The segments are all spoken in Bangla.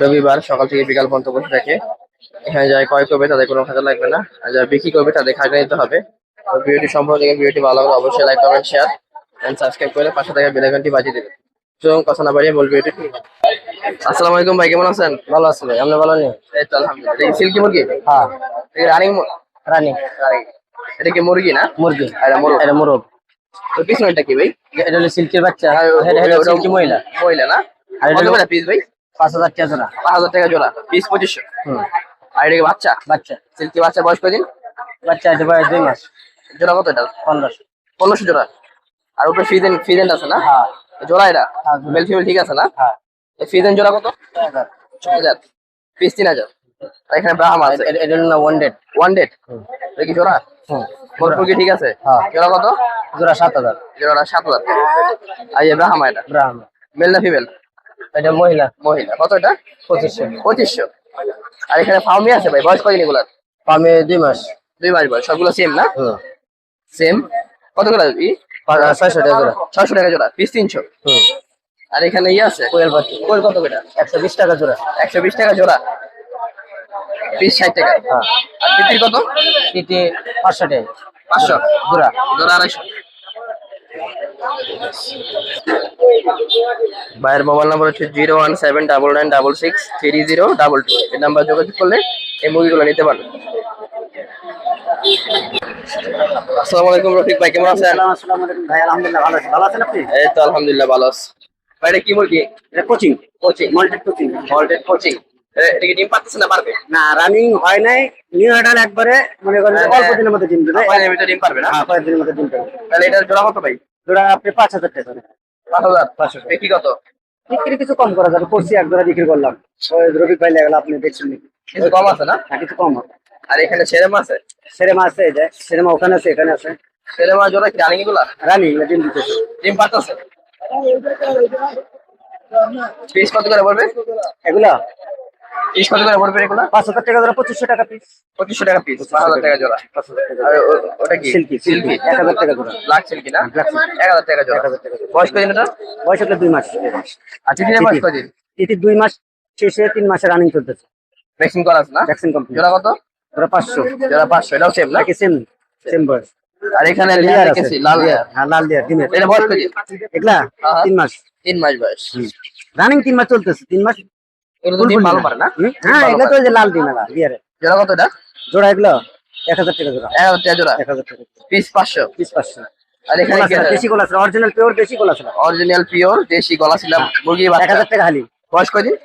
রবিবার সকাল থেকে বিকাল পর্যন্ত বসে থাকে। এখানে যারা ক্রয় করবে তাদের কোনো খাতা লাগবে না, আর যারা বিক্রি করবে তাদের খাতা নিতে হবে। তো ভিডিওটি সম্পর্কে দেখেন, ভিডিওটি ভালো লাগলে অবশ্যই like comment share and subscribe করে পাশে থাকা বেল আইকনটি বাজিয়ে দেবেন। চলুন কথা না বাড়িয়ে মূল ভিডিওটি শুরু করি। আসসালামু আলাইকুম ভাই, কেমন আছেন? ভালো আছে ভাই, আপনি ভালো নেই? এই তো আলহামদুলিল্লাহ। এটা কি সিল্কি মুরগি? হ্যাঁ, রানিং রানী রানিং। এটা কি মুরগি না? মুরগি। আর এটা মোরগ। এটা মোরগ। তো পিছনেরটা কি ভাই? এটা হলো সিল্কের বাচ্চা। আর এটা ওটা সিল্কি মহিলা। মহিলা না? আর এটা কত হলো করে পিস ভাই? 5,000 টাকা জোড়া। 5,000 টাকা জোড়া, পিস 2500। হুম, আর এটা কি বাচ্চা? বাচ্চা। সিল্কি বাচ্চা বয়স কদিন? বাচ্চা এটা বয়স 2 মাস। জোড়া কত এটা? 1500। 1500 জোড়া। আর উপরে ফিজেন্ট আছে না? হ্যাঁ জোড়া এটা হ্যাঁ, মেল ফিমেল ঠিক আছে না? হ্যাঁ। ফিজেন্ট জোড়া কত? 6,000, পিস 3000। আর এখানে ব্রাহ্মা আছে। এটা হলো না ওয়ান ডেট। One date. এটা কি জোড়া? হুম, মোরগ কি ঠিক আছে? হ্যাঁ। জোড়া কত? জোড়া 7,000। জোড়া 7,000। আর এই ব্রাহ্মা এটা ব্রাহ্মণ। মেল না ফিমেল? এটা মহিলা। মহিলা। কত এটা? 2500। 2500। আর এখানে ফার্মি আছে ভাই, বয়স কদিন এগুলার? পামে 2 মাস। 2 মাস বয়স, সবগুলো সেম না? হুম, সেম। কত করে? 600 টাকা জোড়া। 600 টাকা জোড়া, পিস 300। হুম, আর এখানে আছে কোয়েল পাখি। কোয়েল, কত করে? 120 টাকা জোড়া। 120 টাকা জোড়া, পিস 60 টাকা। হ্যাঁ, আর তিতির কত? তিতি 500 টাকা 500 জোড়া। জোড়া, 250। ভাইয়ের মোবাইল নাম্বার হচ্ছে 01799663022। এই নাম্বার যোগাযোগ করলে এই মুরগিগুলো নিতে পারবেন। আসসালামু আলাইকুম রফিক ভাই, কেমন আছেন? আসসালামু আলাইকুম ভাই, আলহামদুলিল্লাহ ভালো আছি। ভালো আছেন আপনি? এই তো আলহামদুলিল্লাহ ভালো আছি। ভাই এটা কি মুরগি? এটা coaching. Coaching. Malted coaching. Malted coaching. এটা কি ডিম পাচ্ছে না পারবে? না, রানিং হয় নাই। নিউ অ্যাডাল একবারে মনে করেন হ্যাঁ, অল্প দিনের মধ্যে ডিম দেবে। আপনার ভিতরে ডিম পারবে না? হ্যাঁ, কয়েক দিনের মধ্যে ডিম দেবে। তাহলে এটার জোড়া কত ভাই? জোড়া আপনি 5,000 টাকা। 5,000। 500 বিক্রি কত? বিক্রি কিছু কম করা যাবে। করছি এক জোড়া বিক্রি করলাম। ওই রবি ভাই লেগে আপনি দেখছেন নাকি? কিছু কম আছে না? হ্যাঁ, কিছু কম হবে। আর এখানে সেরেমা আছে? সেরেমা আছে, এই যে সেরেমা ওখানে আছে, এখানে আছে। সেরেমা জোড়া কি রানিং গুলা? রানিং ডিম দিতেছে। ডিম পাচ্ছে? পিস কত করে পড়বে এগুলা পিস কত করে পড়বে এগুলা? 5,000 টাকা জোড়া, 2500 টাকা পিস। 2500 টাকা পিস, 5,000 টাকা জোড়া। 5,000 টাকা আর জোড়া। ওটা কি? সিল্কি। সিল্কি। 1,000 টাকা জোড়া। ব্ল্যাক সিল্কি না? Black silky. 1,000 টাকা জোড়া। 1,000 টাকা জোড়া। বয়স কদিন এটা? বয়স হলো 2 মাস। আর চিঠির বয়স কদিন? তিথি 2 মাস শেষে 3 মাসে রানিং চলতেছে। ভ্যাকসিন করা আছে না? Vaccine complete. জোড়া কত? জোড়া 500। জোড়া 500। এটাও সেম না? নাকি সেম সেম বয়স। আর এখানে লেয়ার লেয়ার আছে। রেখেছি লাল লেয়ার। হ্যাঁ, লাল লেয়ার ডিমের। এটা বয়স কদিন? এগুলা হ্যাঁ। 3 মাস। 3 মাস বয়স। রানিং 3 মাস চলতেছে। 3 মাস এগুলো তো ডিম ভালো পারে না? হ্যাঁ, এগুলা তো ওই যে লাল ডিম এলা লেয়ারে। জোড়া কত এটা? জোড়া এগুলো 1,000 টাকা জোড়া। 1,000 টাকা জোড়া, 1,000 টাকা পিস 500। পিস 500। আর এখানে কি আছে? দেশি গলা আছে, অরিজিনাল পিওর দেশি গলা আছে। অরিজিনাল পিওর দেশি গলা ছিলাম মুরগি বাচ্চা। 1,000 টাকা হালি। বয়স কদিন?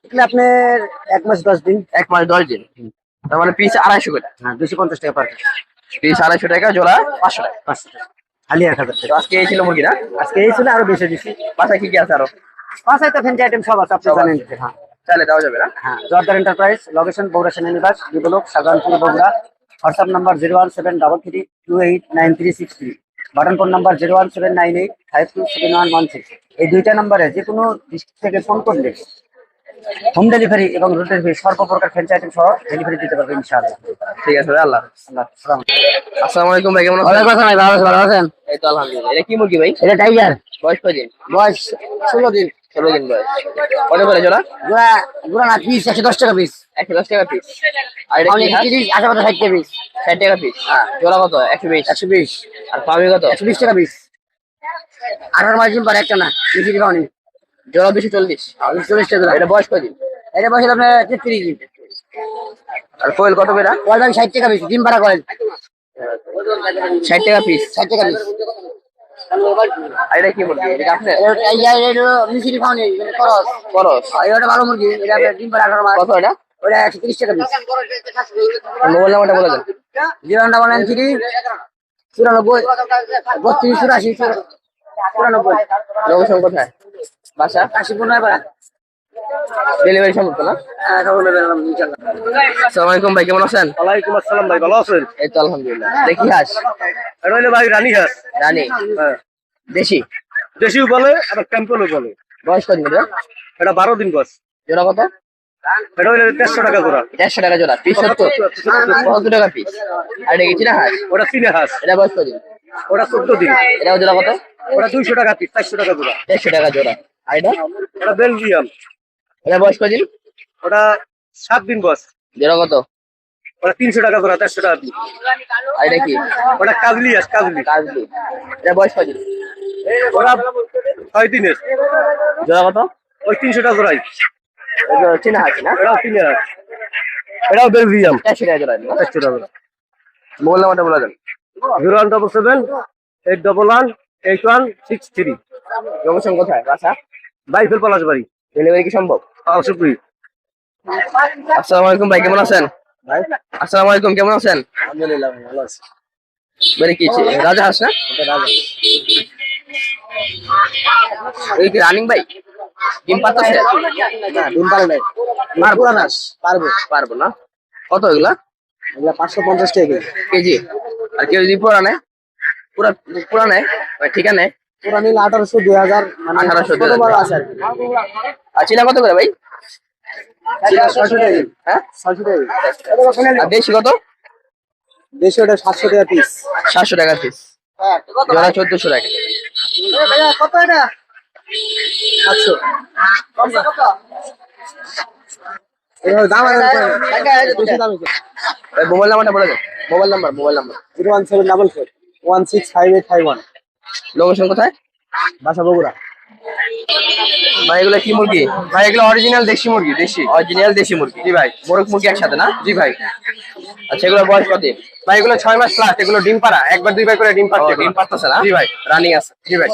এগুলো আপনার 1 মাস 10 দিন। 1 মাস 10 দিন। তার মানে পিস 250 করে। হ্যাঁ, 250 টাকা পার পিস। পিস 250 টাকা, জোড়া 500 টাকা। 500 টাকা হালি 1,000 তো টাকা। আজকে এই ছিল মুরগি না? আজকে এই ছিল, আরো বেশি দিছি। বাসায় কি কি আছে আরো? পাঁচাই তো ফ্যান্সি আইটেম সব আছে, আপনি সব জানেন। আছে। হ্যাঁ চাইলে দেওয়া যাবে না? হ্যাঁ, জর্দার এন্টারপ্রাইজ, লোকেশন বগুড়া সেনানিবাস, Biplob Shahjahanpur Bogura. WhatsApp number 01733289363। Button phone number 01798527116। এই দুইটা নাম্বারে যে কোনো ডিস্ট্রিক্ট থেকে ফোন করলে হোম ডেলিভারি এবং রুট ডেলিভারি সর্বপ্রকার ফ্যান্সি আইটেম সহ ডেলিভারি দিতে পারবে ইনশাআল্লাহ। ঠিক আছে ভাই, আল্লাহ হাফেজ। আল্লাহ সালাম। আসসালামু আলাইকুম ভাই, কেমন আছেন? ভালো আছেন? এই তো আলহামদুলিল্লাহ। এটা কি মুরগি ভাই? এটা টাইগার। বয়স কদিন? বয়স 16 দিন। 16 দিন বয়স। কত করে জোড়া? জোড়া জোড়া না, পিস 110 টাকা পিস। 110 টাকা পিস। আর এটা কি অনেক হাঁস? তিরিশ, আশেপাশে 60 টাকা পিস। 60 টাকা পিস। জোড়া কত? 120। 120। আর ফার্মি কত? 120 টাকা পিস। 18 মাস ডিম পারে একটা না, বেশি দিবা অনেক। জোড়া 240। 40 টাকা। এটা বয়স কদিন? এটা বয়স আপনার 33 দিন। আর কোয়েল কত করে? ওয়াল ব্যাংক 60 টাকা পিস, ডিম পাড়া করেন 60 টাকা পিস। 60 টাকা পিস। আর এটা কি মুরগি? এটা আপনার? এটা মিশরি খাওয়ানি খরচ। করস। এটা ভালো মুরগি, এটা আপনার ডিম পাড়া 18 মাস। কত এটা? ওটা 130 টাকা পিস। মোবাইল নাম্বারটা বলে দেন। 093 94 32 84 94। লোকেশন কোথায়? বাসা? কাশীপুর নয় পাড়া। ডেলিভারি সম্ভব না? আসসালামু আলাইকুম ভাই, কেমন আছেন? ওয়ালাইকুম আসসালাম ভাই, ভালো আছেন? এই তো আলহামদুলিল্লাহ। দেখি হাঁস? এটা হইলো ভাই রানী হাঁস। রানী? হ্যাঁ, দেশি? দেশিও বলে আবার ক্যাম্পেলও বলে। বয়স কদিন এটা? এটা 12 দিন বয়স। জোড়া কত? এটা হইলো 150 টাকা জোড়া। 150 টাকা জোড়া, পিস 70। 70 টাকা পিস। আর এটা কি চীনা হাঁস? ওটা চীনা হাঁস। এটা বয়স কদিন? ওটা 14 দিন। এটা জোড়া কত? ওটা 200 টাকা পিস, 400 টাকা জোড়া। 150 টাকা জোড়া। আর এটা? ওটা বেলজিয়াম। এটা বয়স কদিন? ওটা 7 দিন বস। জোড়া কত? ওটা 300 টাকা করে, 400 টাকা পিস। আর এটা কি? ওটা কাজলি আছে, কাজলি। কাজলি। এটা বয়স কদিন? ওটা 6 দিনের। জোড়া কত? ওই 300 টাকা জোড়াই। এটা চীনা হাতি না? এটাও 3 টাকা। এটাও বেলজিয়াম। 400 টাকা জোড়া না? 400 টাকা। মোবাইল নাম্বারটা বলে দেন। 0177 811 8163। লোকেশন কোথায়? বাসা? বাইফেল পলাশ বাড়ি। ডেলিভারি কি সম্ভব? সুপ্রি। আসসালামু আলাইকুম ভাই, কেমন আছেন? ভাই আসসালামু আলাইকুম, কেমন আছেন? আলহামদুলিল্লাহ ভালো আছি। বেরে কি রাজা হাঁস না? এটা রাজা। এই কি রানিং ভাই? ডিম পাতাছে? না ডিম পারে নাই। পারবো পুরান হাঁস, পারবো। পারবো না। কত এগুলা? এগুলা 550 টাকা কেজি। কেজি? আর কেউ যদি পুরা নেয়? পুরা নেয়? ঠিক আছে। পুরা নিলে 1800 2000 মানে 1800 কত বড় আছে আর কি। আর চিনা কত করে ভাই? 600 টাকা কেজি। হ্যাঁ 600 টাকা কেজি। আর দেশি কত? দেশি ওটা 700 টাকা পিস। 700 টাকা পিস। জোড়া 1400 টাকা। ভাইয়া কত এটা? 700। এর দাম আছে বেশি দাম আছে। মোবাইল নাম্বারটা বলে দেন। Mobile number 01744 165851। লোকেশন কোথায়? বাসা বগুড়া। ভাই এগুলো কি মুরগি? ভাই এগুলো অরিজিনাল দেশি মুরগি, দেশি। অরিজিনাল দেশি মুরগি। জি ভাই। মোরগ মুরগি একসাথে না? জি ভাই। আচ্ছা এগুলো বয়স কত? ভাই এগুলো 6 মাস প্লাস, এগুলো ডিম পাড়া, একবার দুইবার করে ডিম পাড়ছে। ডিম পারতেছে না? জি ভাই। রানিং আছে। জি ভাই।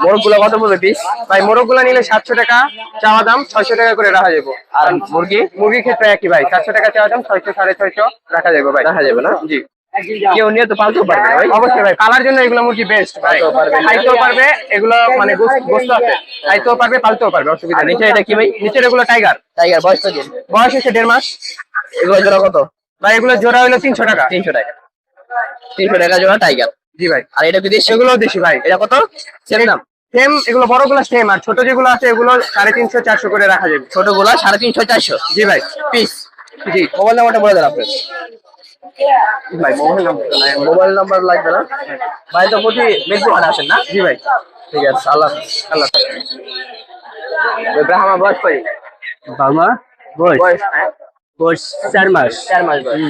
মোরগ গুলো কত পড়বে পিস? ভাই মোরগ গুলা নিলে 700 টাকা চাওয়া দাম, 600 টাকা করে রাখা যাবো। আর মুরগি? মুরগির ক্ষেত্রে একই ভাই, 700 টাকা চাওয়া দাম, 600 650 রাখা যাবে ভাই। রাখা যাবে না? জি। কেউ নিয়ে তো পালতেও পারবে না ভাই? অবশ্যই ভাই, পালার জন্য এগুলো মুরগি বেস্ট ভাই। পালতেও পারবে, খাইতেও পারবে, এগুলো মানে গোস্ত আছে, খাইতেও পারবে পালতেও পারবে, অসুবিধা আর নেই। নিচে এটা কি ভাই? নিচের এগুলো টাইগার। টাইগার বয়স কত? বয়স হচ্ছে 1.5 মাস। এগুলো জোড়া কত? ভাই এগুলো জোড়া হলো 300 টাকা। 300 টাকা। 300 টাকা জোড়া টাইগার। জি ভাই। আর এটা কি দেশি? এগুলো দেশি ভাই। এটা কত? সেম দাম? সেম, এগুলো বড়গুলো সেম, আর ছোট যেগুলো আছে এগুলো 350 400 করে রাখা যাবে। ছোট গুলা 350 400 জি ভাই। পিস। জি। মোবাইল নাম্বারটা বলে দেন আপনার। ভাই মোবাইল নাম্বার নাই। মোবাইল নাম্বার লাগবে না? ভাই তো প্রতি মিরপুর হাটে আসেন না? জি ভাই। ঠিক আছে, আল্লাহ আল্লাহ। ব্রাহ্মা বয়স কই? বাবা বয়স বয়স হ্যাঁ বয়স 4 মাস। 4 মাস বয়স।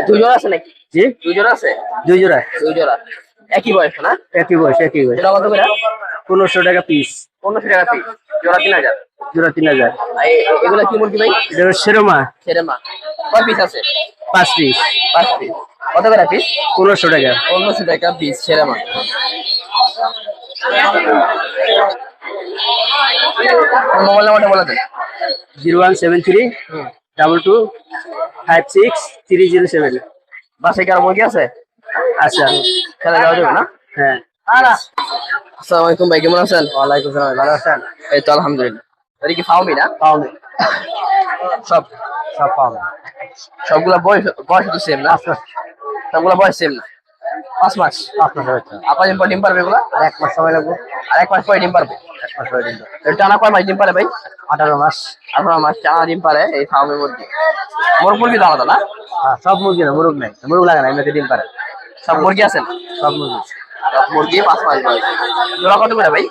দুই জোড়া আছে নাকি? জি, দুই জোড়া আছে? 2 জোড়া। দুই জোড়া একই বয়স না? একই বয়স, একই বয়স। জোড়া কত করে? 1500 টাকা পিস। 1500 টাকা পিস। জোড়া 3000। জোড়া 3000। আর এগুলা কি মুরগি ভাই? এটা হলো শেরমা, ছেড়ে মা। কয় পিস আছে? 5 পিস। 5 পিস। কত করে পিস? 1500 টাকা। 1500 টাকা পিস ছেড়ে মা। মোবাইল নাম্বারটা বলে দেন। 0173 22 56 307। বাসায় কি আর মুরগি আছে? আচ্ছা। খেলা যাওয়া যাবে না? হ্যাঁ। আসসালামু আলাইকুম ভাই, কেমন আছেন? ওয়ালাইকুম আসসালাম, ভালো আছেন? এই তো আলহামদুলিল্লাহ। এটা কি ফাউমি না? পাওনি। সব সব পাওনি। সবগুলা বয়স বয়স তো সেম না? সবগুলা বয়স সেম না? 5 মাস। 5 মাস হয়েছে। আপনার দিন পর ডিম পারবে এগুলা? আর 1 মাস সময় লাগবে। আর 1 মাস পরে ডিম পারবে? 1 মাস হয়ে দিন। এটা টানা কয় মাস ডিম পারে ভাই? 18 মাস। 18 মাস টানা ডিম পারে এই ফার্মে মুরগি। মোরগ মুরগি তো আলাদা না? হ্যাঁ, সব মুরগি না, মুরগ নাই, মুরগ লাগে না, এমনিতে ডিম পারে। সব মুরগি আছেন? সব মুরগি। সব মুরগি 5 মাস বয়স। জোড়া কত করে ভাই?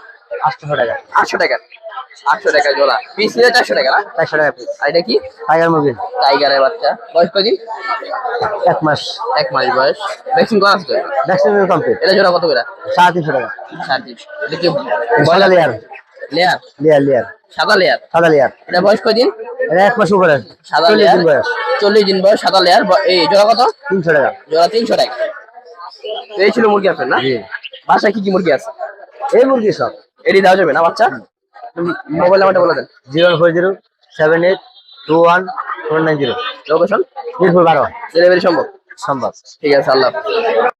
800 টাকা। 800 টাকা। 800 টাকা জোড়া। পিস নিলে 400 টাকা না? 400 টাকা পিস। আর এটা কি? টাইগার মুরগি। টাইগারের বাচ্চা। বয়স কয়দিন? 1 মাস। 1 মাস বয়স। ভ্যাকসিন করা আছে তো? Vaccine complete. এটা জোড়া কত করে? 350 টাকা। 350। এটা কি সাদা লেয়ার। লেয়ার? লেয়ার। সাদা লেয়ার। সাদা লেয়ার। এটা বয়স কয়দিন? এটা 1 মাস উপরে। সাদা 40 লেয়ার দিন বয়স। 40 দিন বয়স সাদা লেয়ার। এই জোড়া কত? 300 টাকা। জোড়া 300 টাকা। তো এই ছিল মুরগি আপনার না? জি। বাসায় কি কি মুরগি আছে? এই মুরগি সব। এটি দেওয়া যাবে না বাচ্চা? মোবাইল নাম্বারটা বলে দেন। 0140 78 21 490। লোকেশন? মিরপুর 12। ডেলিভারি সম্ভব? সম্ভব। ঠিক আছে, আল্লাহ হাফেজ।